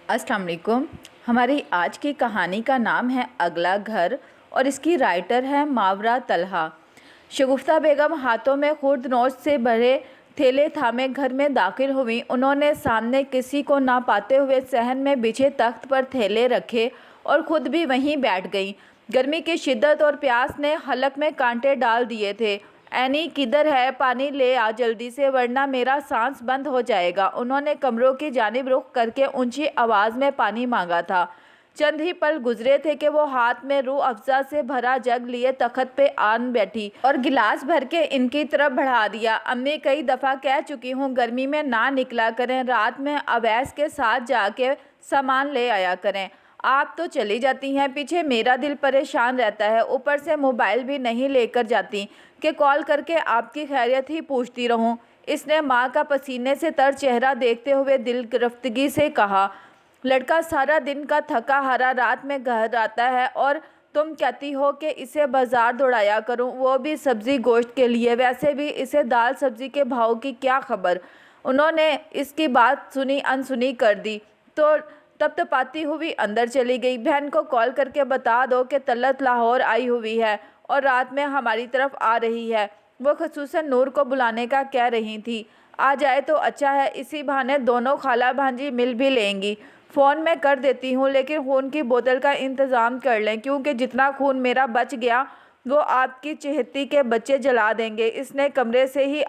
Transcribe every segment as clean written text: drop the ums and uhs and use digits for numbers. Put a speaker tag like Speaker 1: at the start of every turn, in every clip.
Speaker 1: अस्सलाम वालेकुम। हमारी आज की कहानी का नाम है अगला घर और इसकी राइटर है मावरा तलहा। शगुफ्ता बेगम हाथों में खुर्द नोट से भरे थैले थामे घर में दाखिल हुई। उन्होंने सामने किसी को ना पाते हुए सहन में बिछे तख्त पर थैले रखे और ख़ुद भी वहीं बैठ गईं। गर्मी की शिद्दत और प्यास ने हलक में कांटे डाल दिए थे। एनी किधर है? पानी ले आ जल्दी से, वरना मेरा सांस बंद हो जाएगा। उन्होंने कमरों की जानिब रुख करके ऊंची आवाज़ में पानी मांगा था। चंद ही पल गुजरे थे कि वो हाथ में रूह अफ़ज़ा से भरा जग लिए तख्त पे आन बैठी और गिलास भर के इनकी तरफ बढ़ा दिया। अम्मी, कई दफ़ा कह चुकी हूँ गर्मी में ना निकला करें, रात में अवैस के साथ जाके सामान ले आया करें। आप तो चली जाती हैं, पीछे मेरा दिल परेशान रहता है। ऊपर से मोबाइल भी नहीं लेकर जाती कि कॉल करके आपकी खैरियत ही पूछती रहूं। इसने माँ का पसीने से तर चेहरा देखते हुए दिल गिरफ्तगी से कहा। लड़का सारा दिन का थका हारा रात में घर आता है और तुम कहती हो कि इसे बाजार दौड़ाया करूं, वो भी सब्ज़ी गोश्त के लिए। वैसे भी इसे दाल सब्ज़ी के भाव की क्या खबर। उन्होंने इसकी बात सुनी अनसुनी कर दी तो तपतपाती हुई अंदर चली गई। बहन को कॉल करके बता दो कि तलत लाहौर आई हुई है और रात में हमारी तरफ आ रही है। वो खसूसन नूर को बुलाने का कह रही थी। आ जाए तो अच्छा है, इसी बहाने दोनों खाला भांजी मिल भी लेंगी। फ़ोन में कर देती हूँ, लेकिन खून की बोतल का इंतज़ाम कर लें, क्योंकि जितना खून मेरा बच गया वो आपकी चहेती के बच्चे जला देंगे। इसने कमरे से ही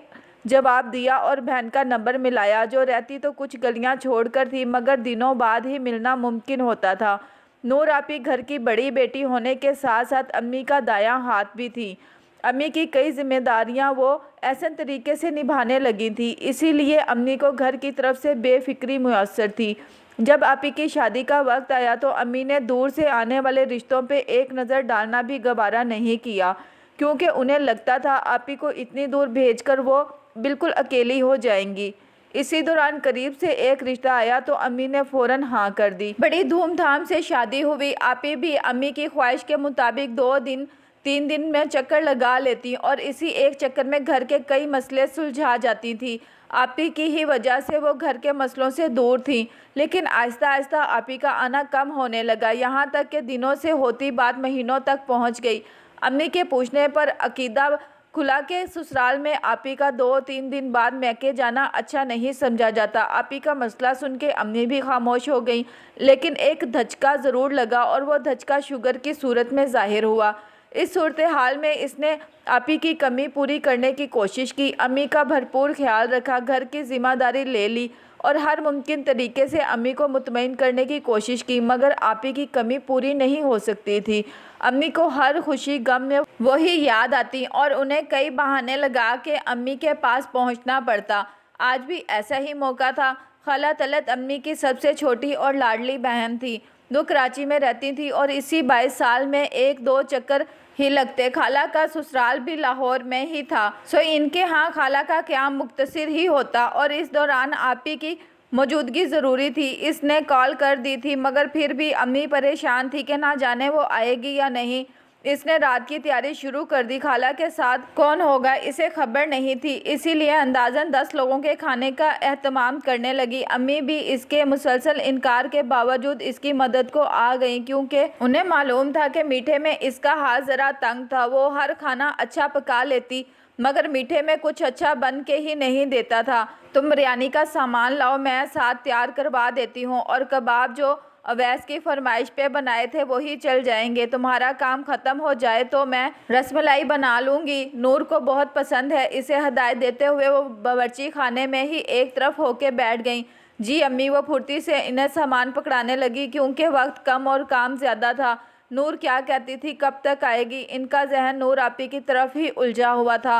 Speaker 1: जवाब दिया और बहन का नंबर मिलाया। जो रहती तो कुछ गलियां छोड़कर थी, मगर दिनों बाद ही मिलना मुमकिन होता था। नूर आपी घर की बड़ी बेटी होने के साथ साथ अम्मी का दायां हाथ भी थी। अम्मी की कई जिम्मेदारियां वो ऐसे तरीके से निभाने लगी थी, इसीलिए अम्मी को घर की तरफ से बेफिक्री मुयस्सर थी। जब आपी की शादी का वक्त आया तो अम्मी ने दूर से आने वाले रिश्तों पे एक नज़र डालना भी गवारा नहीं किया, क्योंकि उन्हें लगता था आपी को इतनी दूर भेजकर वो बिल्कुल अकेली हो जाएंगी। इसी दौरान करीब से एक रिश्ता आया तो अम्मी ने फ़ौरन हाँ कर दी। बड़ी धूमधाम से शादी हुई। आपी भी अम्मी की ख्वाहिश के मुताबिक 2-3 दिन में चक्कर लगा लेती और इसी एक चक्कर में घर के कई मसले सुलझा जाती थी। आपी की ही वजह से वो घर के मसलों से दूर थी, लेकिन आहिस्ता आहिस्ता आपी का आना कम होने लगा, यहाँ तक कि दिनों से होती बात महीनों तक पहुँच गई। अम्मी के पूछने पर अकीदा खुला के ससुराल में आपी का 2-3 दिन बाद मैके जाना अच्छा नहीं समझा जाता। आपी का मसला सुन के अम्मी भी खामोश हो गई, लेकिन एक धचका ज़रूर लगा और वो धचका शुगर की सूरत में ज़ाहिर हुआ। इस सूरत हाल में इसने आपी की कमी पूरी करने की कोशिश की, अम्मी का भरपूर ख्याल रखा, घर की जिम्मेदारी ले ली और हर मुमकिन तरीके से अम्मी को मुतमईन करने की कोशिश की, मगर आपी की कमी पूरी नहीं हो सकती थी। अम्मी को हर खुशी गम में वही याद आती और उन्हें कई बहाने लगा के अम्मी के पास पहुंचना पड़ता। आज भी ऐसा ही मौका था। खाला तलत अम्मी की सबसे छोटी और लाडली बहन थी। वो कराची में रहती थी और इसी 22 साल में 1-2 चक्कर ही लगते। खाला का ससुराल भी लाहौर में ही था, सो इनके यहाँ खाला का क़याम मुख्तसर ही होता और इस दौरान आपी की मौजूदगी ज़रूरी थी। इसने कॉल कर दी थी, मगर फिर भी अम्मी परेशान थी कि ना जाने वो आएगी या नहीं। इसने रात की तैयारी शुरू कर दी। खाला के साथ कौन होगा इसे खबर नहीं थी, इसीलिए अंदाज़न 10 लोगों के खाने का एहतमाम करने लगी। अम्मी भी इसके मुसलसल इनकार के बावजूद इसकी मदद को आ गईं, क्योंकि उन्हें मालूम था कि मीठे में इसका हाथ ज़रा तंग था। वो हर खाना अच्छा पका लेती, मगर मीठे में कुछ अच्छा बन के ही नहीं देता था। तुम बिरयानी का सामान लाओ, मैं साथ तैयार करवा देती हूँ, और कबाब जो अवैस की फरमाइश पे बनाए थे वही चल जाएंगे। तुम्हारा काम ख़त्म हो जाए तो मैं रसमलाई बना लूँगी, नूर को बहुत पसंद है। इसे हदायत देते हुए वो बावर्ची खाने में ही एक तरफ होके बैठ गईं। जी अम्मी, वो फुर्ती से इन्हें सामान पकड़ाने लगी, क्योंकि वक्त कम और काम ज़्यादा था। नूर क्या कहती थी, कब तक आएगी? इनका जहन नूर आपी की तरफ ही उलझा हुआ था।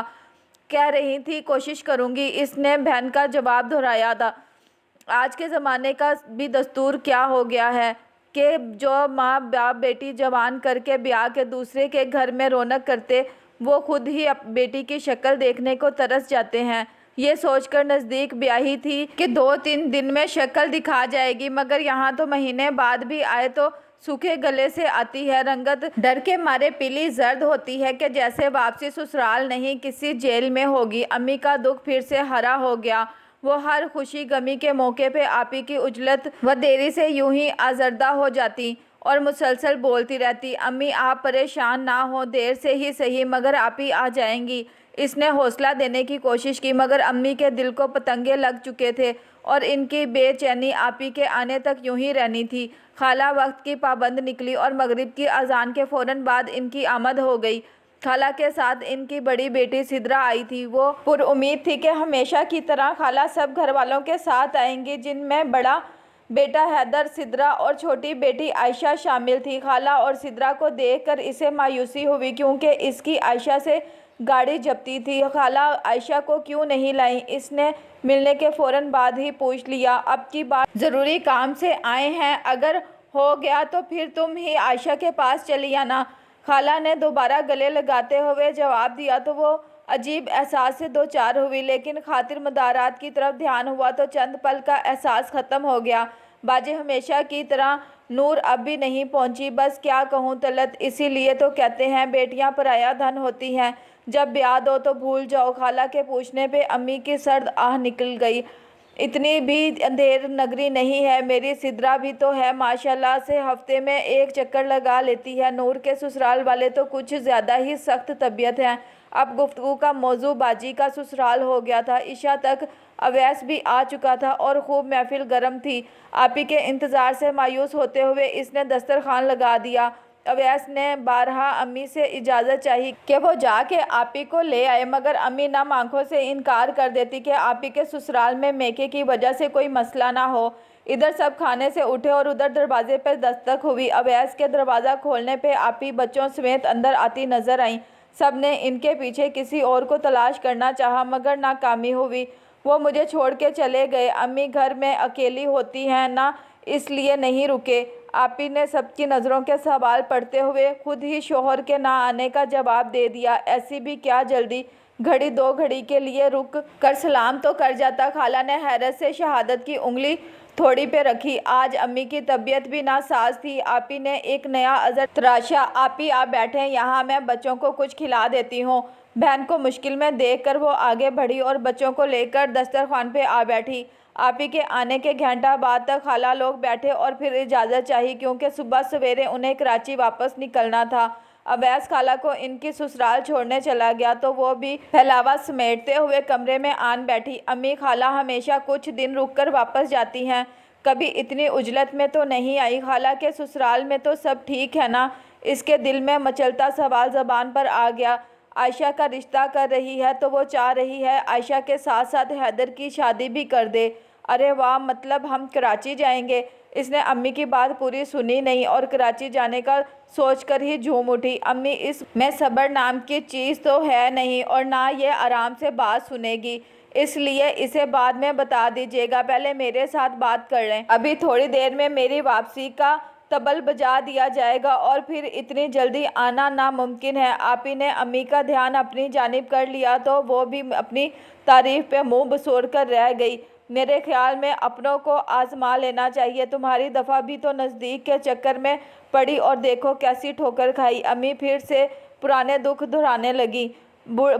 Speaker 1: कह रही थी कोशिश करूँगी, इसने बहन का जवाब दोहराया था। आज के ज़माने का भी दस्तूर क्या हो गया है कि जो माँ बाप बेटी जवान करके ब्याह के दूसरे के घर में रौनक करते, वो खुद ही बेटी की शक्ल देखने को तरस जाते हैं। ये सोचकर नज़दीक ब्याही थी कि 2-3 दिन में शक्ल दिखा जाएगी, मगर यहाँ तो महीने बाद भी आए तो सूखे गले से आती है। रंगत डर के मारे पीली जर्द होती है कि जैसे वापसी ससुराल नहीं किसी जेल में होगी। अम्मी का दुख फिर से हरा हो गया। وہ ہر خوشی غمی کے موقع پہ آپی کی عجلت و دیری سے یوں ہی آزردہ ہو جاتی اور مسلسل بولتی رہتی، امی آپ پریشان نہ ہوں، دیر سے ہی صحیح مگر آپی آ جائیں گی۔ اس نے حوصلہ دینے کی کوشش کی مگر امی کے دل کو پتنگے لگ چکے تھے اور ان کی بے چینی آپی کے آنے تک یوں ہی رہنی تھی۔ خالہ وقت کی پابند نکلی اور مغرب کی اذان کے فوراً بعد ان کی آمد ہو گئی۔ خالہ کے ساتھ ان کی بڑی بیٹی سدرا آئی تھی۔ وہ پر امید تھی کہ ہمیشہ کی طرح خالہ سب گھر والوں کے ساتھ آئیں گی، جن میں بڑا بیٹا حیدر، سدرا اور چھوٹی بیٹی عائشہ شامل تھی۔ خالہ اور سدرا کو دیکھ کر اسے مایوسی ہوئی کیونکہ اس کی عائشہ سے گاڑی جپتی تھی۔ خالہ عائشہ کو کیوں نہیں لائیں؟ اس نے ملنے کے فوراً بعد ہی پوچھ لیا۔ اب کی بات ضروری کام سے آئے ہیں، اگر ہو گیا تو پھر تم ہی عائشہ کے پاس چلی آنا۔ خالہ نے دوبارہ گلے لگاتے ہوئے جواب دیا تو وہ عجیب احساس سے دوچار ہوئی، لیکن خاطر مدارات کی طرف دھیان ہوا تو چند پل کا احساس ختم ہو گیا۔ باجی ہمیشہ کی طرح نور اب بھی نہیں پہنچی۔ بس کیا کہوں طلعت، اسی لیے تو کہتے ہیں بیٹیاں پرایا دھن ہوتی ہیں، جب بیاہ دو تو بھول جاؤ۔ خالہ کے پوچھنے پہ امی کی سرد آہ نکل گئی۔ اتنی بھی اندھیر نگری نہیں ہے، میری سدرا بھی تو ہے، ماشاءاللہ سے ہفتے میں ایک چکر لگا لیتی ہے۔ نور کے سسرال والے تو کچھ زیادہ ہی سخت طبیعت ہیں۔ اب گفتگو کا موضوع باجی کا سسرال ہو گیا تھا۔ عشاء تک اویس بھی آ چکا تھا اور خوب محفل گرم تھی۔ آپی کے انتظار سے مایوس ہوتے ہوئے اس نے دسترخوان لگا دیا۔ اویس نے بارہا امی سے اجازت چاہی کہ وہ جا کے آپی کو لے آئے، مگر امی نم آنکھوں سے انکار کر دیتی کہ آپی کے سسرال میں میکے کی وجہ سے کوئی مسئلہ نہ ہو۔ ادھر سب کھانے سے اٹھے اور ادھر دروازے پہ دستک ہوئی۔ اویس کے دروازہ کھولنے پہ آپی بچوں سمیت اندر آتی نظر آئیں۔ سب نے ان کے پیچھے کسی اور کو تلاش کرنا چاہا مگر ناکامی ہوئی۔ وہ مجھے چھوڑ کے چلے گئے، امی گھر میں اکیلی ہوتی ہیں نا، اس لیے نہیں رکے۔ آپی نے سب کی نظروں کے سوال پڑھتے ہوئے خود ہی شوہر کے نہ آنے کا جواب دے دیا۔ ایسی بھی کیا جلدی، گھڑی دو گھڑی کے لیے رک کر سلام تو کر جاتا۔ خالہ نے حیرت سے شہادت کی انگلی تھوڑی پہ رکھی۔ آج امی کی طبیعت بھی ناساز تھی۔ آپی نے ایک نیا عذر تراشا۔ آپی آپ بیٹھیں یہاں، میں بچوں کو کچھ کھلا دیتی ہوں۔ بہن کو مشکل میں دیکھ کر وہ آگے بڑھی اور بچوں کو لے کر دسترخوان پہ آ بیٹھی۔ آپی کے آنے کے گھنٹہ بعد تک خالہ لوگ بیٹھے اور پھر اجازت چاہی کیونکہ صبح سویرے انہیں کراچی واپس نکلنا تھا۔ اویس خالہ کو ان کی سسرال چھوڑنے چلا گیا تو وہ بھی پھیلاوا سمیٹتے ہوئے کمرے میں آن بیٹھی۔ امی خالہ ہمیشہ کچھ دن رک کر واپس جاتی ہیں، کبھی اتنی عجلت میں تو نہیں آئی۔ خالہ کے سسرال میں تو سب ٹھیک ہے نا؟ اس کے دل میں مچلتا سوال زبان پر آ گیا۔ عائشہ کا رشتہ کر رہی ہے تو وہ چاہ رہی ہے عائشہ کے ساتھ ساتھ حیدر کی شادی بھی کر دے۔ ارے واہ، مطلب ہم کراچی جائیں گے؟ اس نے امی کی بات پوری سنی نہیں اور کراچی جانے کا سوچ کر ہی جھوم اٹھی۔ امی اس میں صبر نام کی چیز تو ہے نہیں اور نہ یہ آرام سے بات سنے گی، اس لیے اسے بعد میں بتا دیجیے گا، پہلے میرے ساتھ بات کر لیں۔ ابھی تھوڑی دیر میں میری واپسی کا طبل بجا دیا جائے گا اور پھر اتنی جلدی آنا ناممکن ہے۔ آپی نے امی کا دھیان اپنی جانب کر لیا تو وہ بھی اپنی تعریف پہ منہ بسور کر رہ گئی۔ میرے خیال میں اپنوں کو آزما لینا چاہیے، تمہاری دفعہ بھی تو نزدیک کے چکر میں پڑی اور دیکھو کیسی ٹھوکر کھائی۔ امی پھر سے پرانے دکھ دہرانے لگی۔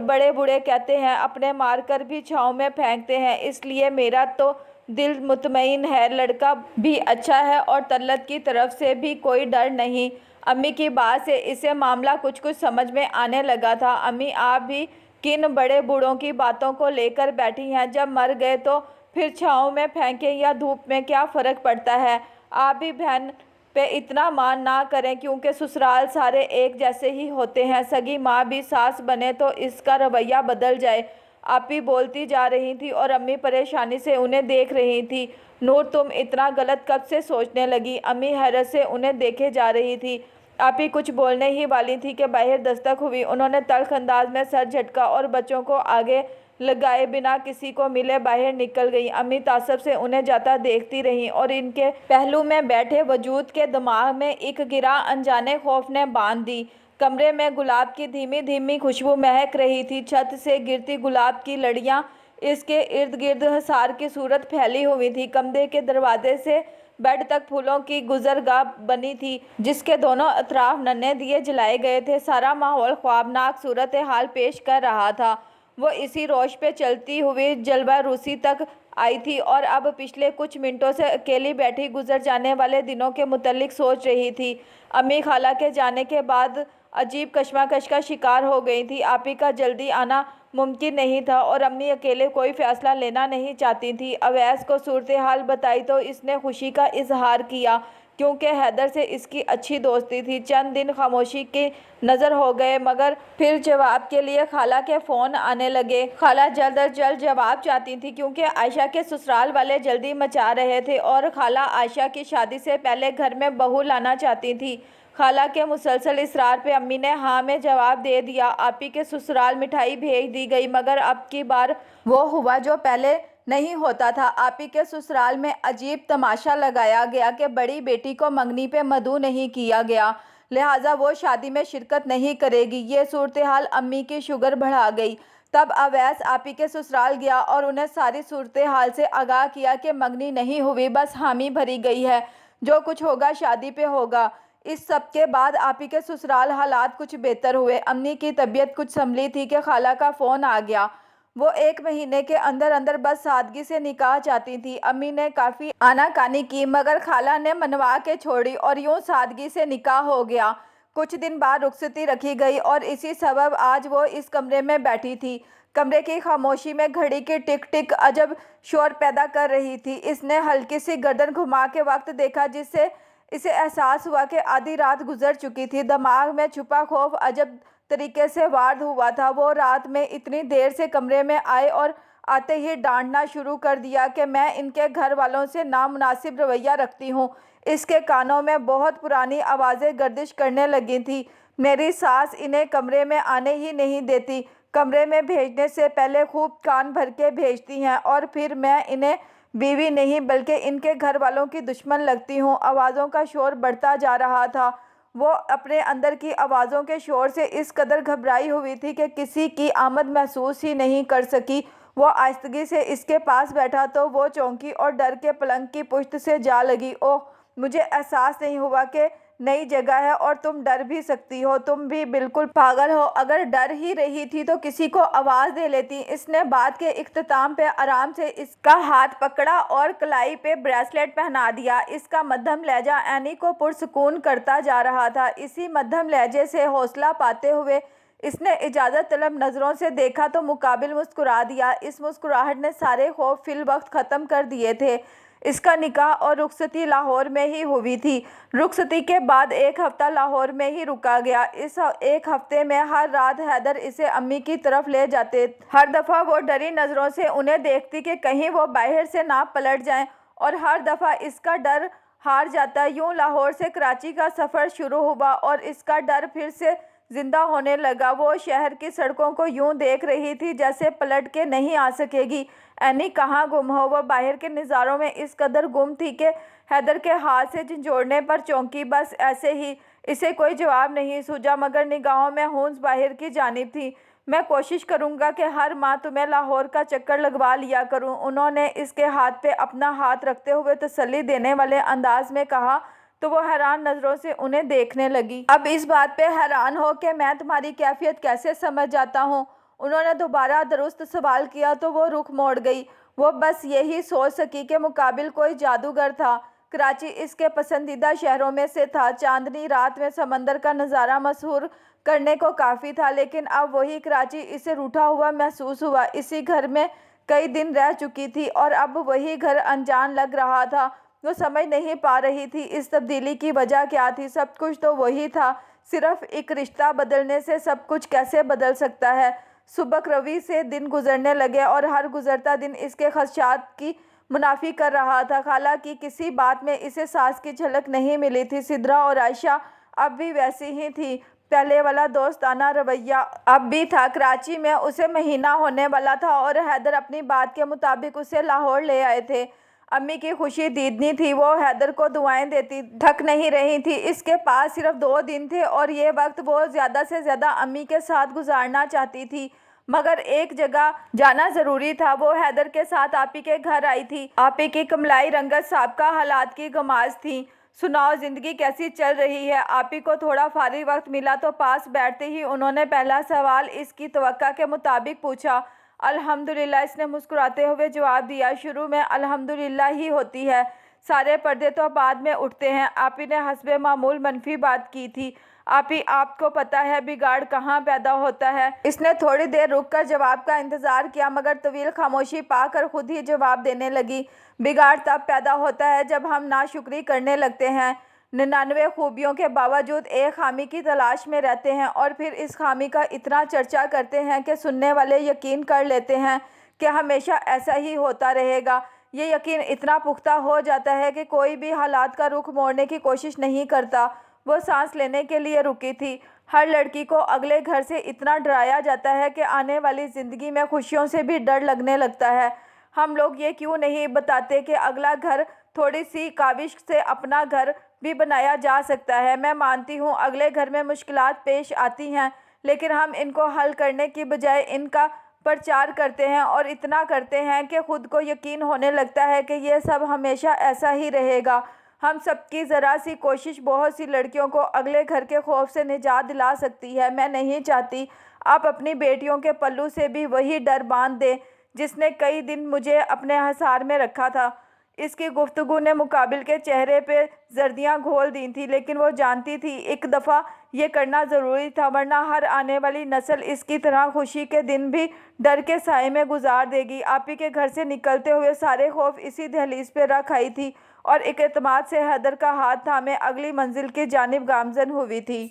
Speaker 1: بڑے بوڑھے کہتے ہیں اپنے مار کر بھی چھاؤں میں پھینکتے ہیں، اس لیے میرا تو دل مطمئن ہے، لڑکا بھی اچھا ہے اور طلعت کی طرف سے بھی کوئی ڈر نہیں۔ امی کی بات سے اسے معاملہ کچھ سمجھ میں آنے لگا تھا۔ امی آپ بھی کن بڑے بوڑھوں کی باتوں کو لے کر بیٹھی ہیں؟ جب مر گئے تو پھر چھاؤں میں پھینکیں یا دھوپ میں کیا فرق پڑتا ہے؟ آپ بھی بہن پہ اتنا مان نہ کریں کیونکہ سسرال سارے ایک جیسے ہی ہوتے ہیں، سگی ماں بھی ساس بنے تو اس کا رویہ بدل جائے۔ آپی بولتی جا رہی تھی اور امی پریشانی سے انہیں دیکھ رہی تھی۔ نور تم اتنا غلط کب سے سوچنے لگی؟ امی حیرت سے انہیں دیکھے جا رہی تھی۔ آپی کچھ بولنے ہی والی تھی کہ باہر دستک ہوئی۔ انہوں نے تلخ انداز میں سر جھٹکا اور بچوں کو آگے لگائے بنا کسی کو ملے باہر نکل گئی۔ امی تعصب سے انہیں جاتا دیکھتی رہیں اور ان کے پہلو میں بیٹھے وجود کے دماغ میں ایک گرہ انجانے خوف نے باندھ دی۔ کمرے میں گلاب کی دھیمی دھیمی خوشبو مہک رہی تھی، چھت سے گرتی گلاب کی لڑیاں اس کے ارد گرد حصار کی صورت پھیلی ہوئی تھی۔ کمرے کے دروازے سے بیڈ تک پھولوں کی گزرگاہ بنی تھی جس کے دونوں اطراف ننھے دیے جلائے گئے تھے۔ سارا ماحول خوابناک صورتحال پیش کر رہا تھا۔ وہ اسی روش پہ چلتی ہوئی جلوہ روسی تک आई थी और अब पिछले कुछ मिनटों से अकेली बैठी गुजर जाने वाले दिनों के मुतल्लिक सोच रही थी। अम्मी खाला के जाने के बाद अजीब कशमकश का शिकार हो गई थी। आपी का जल्दी आना मुमकिन नहीं था और अम्मी अकेले कोई फैसला लेना नहीं चाहती थी। अवैस को सूरत हाल बताई तो इसने खुशी का इजहार किया क्योंकि हैदर से इसकी अच्छी दोस्ती थी। चंद दिन खामोशी की नज़र हो गए मगर फिर जवाब के लिए खाला के फ़ोन आने लगे। खाला जल्द अज जल्द जवाब चाहती थी क्योंकि आयशा के ससुराल वाले जल्दी मचा रहे थे और खाला आयशा की शादी से पहले घर में बहू लाना चाहती थी। खाला के मुसलसल इसरार पे अम्मी ने हाँ में जवाब दे दिया। आपी के ससुराल मिठाई भेज दी गई मगर अब की बार वो हुआ जो पहले नहीं होता था। आपी के ससुराल में अजीब तमाशा लगाया गया कि बड़ी बेटी को मंगनी पे मदऊ नहीं किया गया, लिहाजा वो शादी में शिरकत नहीं करेगी। ये सूरत हाल अम्मी की शुगर बढ़ा गई। तब अवैस आपी के ससुराल गया और उन्हें सारी सूरत हाल से आगाह किया कि मंगनी नहीं हुई, बस हामी भरी गई है, जो कुछ होगा शादी पे होगा। इस सब के बाद आपी के ससुराल हालात कुछ बेहतर हुए। अम्मी की तबीयत कुछ संभली थी कि खाला का फ़ोन आ गया। वो 1 महीने के अंदर अंदर बस सादगी से निकाह चाहती थी। अम्मी ने काफ़ी आनाकानी की मगर खाला ने मनवा के छोड़ी और यूं सादगी से निकाह हो गया। कुछ दिन बाद रुखसती रखी गई और इसी सबब आज वो इस कमरे में बैठी थी। कमरे की खामोशी में घड़ी की टिक टिक अजब शोर पैदा कर रही थी। इसने हल्की सी गर्दन घुमा के वक्त देखा जिससे इसे एहसास हुआ कि आधी रात गुजर चुकी थी। दिमाग में छुपा खौफ अजब तरीके से वार्ड हुआ था। वो रात में इतनी देर से कमरे में आए और आते ही डांटना शुरू कर दिया कि मैं इनके घर वालों से नामुनासिब रवैया रखती हूँ। इसके कानों में बहुत पुरानी आवाज़ें गर्दिश करने लगी थी। मेरी सास इन्हें कमरे में आने ही नहीं देती, कमरे में भेजने से पहले खूब कान भर के भेजती हैं और फिर मैं इन्हें बीवी नहीं बल्कि इनके घर वालों की दुश्मन लगती हूँ। आवाज़ों का शोर बढ़ता जा रहा था। वो अपने अंदर की आवाज़ों के शोर से इस कदर घबराई हुई थी कि किसी की आमद महसूस ही नहीं कर सकी। वो आहिस्तगी से इसके पास बैठा तो वो चौंकी और डर के पलंग की पुश्त से जा लगी। ओह, मुझे एहसास नहीं हुआ कि नई जगह है और तुम डर भी सकती हो। तुम भी बिल्कुल पागल हो। अगर डर ही रही थी तो किसी को आवाज़ दे लेती। इसने बात के इख्तिताम पे आराम से इसका हाथ पकड़ा और कलाई पे ब्रेसलेट पहना दिया। इसका मध्यम लहजा एनी को पुरसुकून करता जा रहा था। इसी मध्यम लहजे से हौसला पाते हुए इसने इजाज़त तलब नज़रों से देखा तो मुकाबिल मुस्कुरा दिया। इस मुस्कुराहट ने सारे खौफ फिल वक्त ख़त्म कर दिए थे। इसका निकाह और रुखसती लाहौर में ही हुई थी। रुखसती के बाद 1 हफ्ता लाहौर में ही रुका गया। इस 1 हफ्ते में हर रात हैदर इसे अम्मी की तरफ ले जाते। हर दफ़ा वो डरी नज़रों से उन्हें देखती कि कहीं वो बाहर से ना पलट जाएं और हर दफ़ा इसका डर हार जाता। यूं लाहौर से कराची का सफ़र शुरू हुआ और इसका डर फिर से जिंदा होने लगा। वो शहर की सड़कों को यूं देख रही थी जैसे पलट के नहीं आ सकेगी। एनी कहाँ गुम हो। वह बाहर के नज़ारों में इस कदर गुम थी कि हैदर के हाथ से झंझोड़ने पर चौंकी। बस ऐसे ही। इसे कोई जवाब नहीं सूझा मगर निगाहों में हूंस बाहर की जानिब थी। मैं कोशिश करूँगा कि हर माह तुम्हें लाहौर का चक्कर लगवा लिया करूँ, उन्होंने इसके हाथ पे अपना हाथ रखते हुए तसल्ली देने वाले अंदाज में कहा तो वो हैरान नज़रों से उन्हें देखने लगी। अब इस बात पे हैरान हो कि मैं तुम्हारी कैफियत कैसे समझ जाता हूँ, उन्होंने दोबारा दुरुस्त सवाल किया तो वो रुख मोड़ गई। वो बस यही सोच सकी कि मुकाबिल कोई जादूगर था। कराची इसके पसंदीदा शहरों में से था। चांदनी रात में समंदर का नज़ारा मशहूर करने को काफ़ी था, लेकिन अब वही कराची इसे रूठा हुआ महसूस हुआ। इसी घर में कई दिन रह चुकी थी और अब वही घर अनजान लग रहा था। वो समझ नहीं पा रही थी इस तब्दीली की वजह क्या थी। सब कुछ तो वही था, सिर्फ एक रिश्ता बदलने से सब कुछ कैसे बदल सकता है। सुबह रवि से दिन गुजरने लगे और हर गुजरता दिन इसके खदशात की मुनाफी कर रहा था। खाला की किसी बात में इसे सास की झलक नहीं मिली थी। सिद्रा और आयशा अब भी वैसी ही थी। पहले वाला दोस्ताना रवैया अब भी था। कराची में उसे महीना होने वाला था और हैदर अपनी बात के मुताबिक उसे लाहौर ले आए थे। अम्मी की खुशी दीदनी थी। वो हैदर को दुआएं देती थक नहीं रही थी। इसके पास सिर्फ 2 दिन थे और ये वक्त वो ज़्यादा से ज़्यादा अम्मी के साथ गुजारना चाहती थी, मगर एक जगह जाना ज़रूरी था। वो हैदर के साथ आपी के घर आई थी। आपी की कमलाई रंगत साबका हालात की गमाज थी। सुनाओ, ज़िंदगी कैसी चल रही है? आपी को थोड़ा फारिग वक्त मिला तो पास बैठते ही उन्होंने पहला सवाल इसकी तवक्का के मुताबिक पूछा। अल्हम्दुलिल्लाह, इसने मुस्कुराते हुए जवाब दिया। शुरू में अल्हम्दुलिल्लाह ही होती है, सारे पर्दे तो बाद में उठते हैं। आपी ने हस्बे मामूल मनफी बात की थी। आपी, आपको पता है बिगाड़ कहाँ पैदा होता है? इसने थोड़ी देर रुककर जवाब का इंतज़ार किया, मगर तवील खामोशी पाकर खुद ही जवाब देने लगी। बिगाड़ तब पैदा होता है जब हम नाशुक्री करने लगते हैं। 99 खूबियों के बावजूद एक खामी की तलाश में रहते हैं और फिर इस खामी का इतना चर्चा करते हैं कि सुनने वाले यकीन कर लेते हैं कि हमेशा ऐसा ही होता रहेगा। ये यकीन इतना पुख्ता हो जाता है कि कोई भी हालात का रुख मोड़ने की कोशिश नहीं करता। वो सांस लेने के लिए रुकी थी। हर लड़की को अगले घर से इतना डराया जाता है कि आने वाली ज़िंदगी में खुशियों से भी डर लगने लगता है। हम लोग ये क्यों नहीं बताते कि अगला घर थोड़ी सी काविश से अपना घर भी बनाया जा सकता है। मैं मानती हूँ अगले घर में मुश्किलात पेश आती हैं, लेकिन हम इनको हल करने की बजाय इनका प्रचार करते हैं और इतना करते हैं कि खुद को यकीन होने लगता है कि ये सब हमेशा ऐसा ही रहेगा। हम सबकी ज़रा सी कोशिश बहुत सी लड़कियों को अगले घर के खौफ से निजात दिला सकती है। मैं नहीं चाहती आप अपनी बेटियों के पल्लू से भी वही डर बांध दें जिसने कई दिन मुझे अपने हिसार में रखा था। इसकी गुफ्तगू ने मुकाबिल के चेहरे पे जर्दियाँ घोल दी थी, लेकिन वो जानती थी एक दफ़ा ये करना ज़रूरी था, वरना हर आने वाली नस्ल इसकी तरह खुशी के दिन भी डर के साए में गुजार देगी। आपी के घर से निकलते हुए सारे खौफ इसी दहलीज पे रख आई थी और एक एतमाद से हैदर का हाथ थामे अगली मंजिल की जानिब गामजन हुई थी।